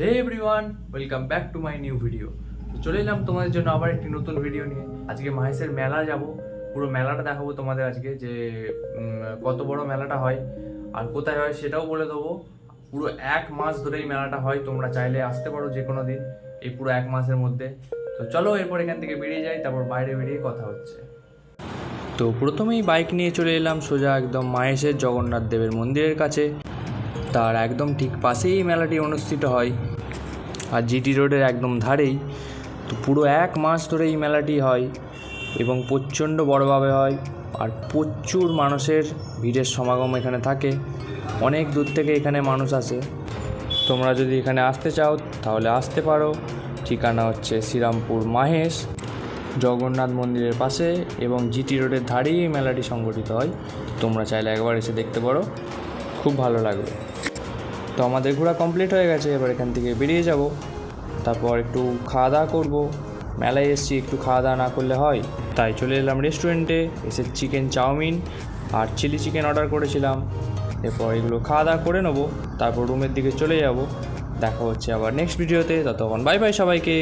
Hey everyone, welcome back to my new video. তো চলে এলাম তোমাদের জন্য আবার একটি নতুন ভিডিও নিয়ে। আজকে মাহেশের মেলা যাব, পুরো মেলাটা দেখাবো তোমাদের আজকে, যে কত বড় মেলাটা হয় আর কোথায় হয় সেটাও বলে দেবো। পুরো 1 মাস ধরে এই মেলাটা হয়, তোমরা চাইলে আসতে পারো যে কোনো দিন এই পুরো 1 মাসের মধ্যে। তো চলো এরপর এখান থেকে বেরিয়ে যাই, তারপর বাইরে বেরিয়ে কথা হচ্ছে। তো প্রথমেই বাইক নিয়ে চলে এলাম সোজা একদম মাহেশের জগন্নাথ দেবের মন্দিরের কাছে। তার একদম ঠিক পাশেই মেলাটি অনুষ্ঠিত হয়, আর জিটি রোডের একদম ধারেই। তো পুরো 1 মাস ধরে এই মেলাটি হয় এবং প্রচণ্ড বড়োভাবে হয়, আর প্রচুর মানুষের ভিড়ের সমাগম এখানে থাকে। অনেক দূর থেকে এখানে মানুষ আসে। তোমরা যদি এখানে আসতে চাও তাহলে আসতে পারো। ঠিকানা হচ্ছে শ্রীরামপুর মাহেশ জগন্নাথ মন্দিরের পাশে, এবং জিটি রোডের ধারেই এই মেলাটি সংগঠিত হয়। তোমরা চাইলে একবার এসে দেখতে পারো, খুব ভালো লাগবে। তো আমাদের ঘোরা কমপ্লিট হয়ে গেছে, এবার এখান থেকে বেরিয়ে যাব। তারপর একটু খাওয়া দাওয়া করবো। মেলায় এসেছি, একটু খাওয়া দাওয়া না করলে হয়, তাই চলে এলাম রেস্টুরেন্টে। এসে চিকেন চাউমিন আর চিলি চিকেন অর্ডার করেছিলাম। এরপর এগুলো খাওয়া দাওয়া করে নেবো, তারপর রুমের দিকে চলে যাব। দেখা হচ্ছে আবার নেক্সট ভিডিওতে। ততক্ষণ বাই বাই সবাইকে।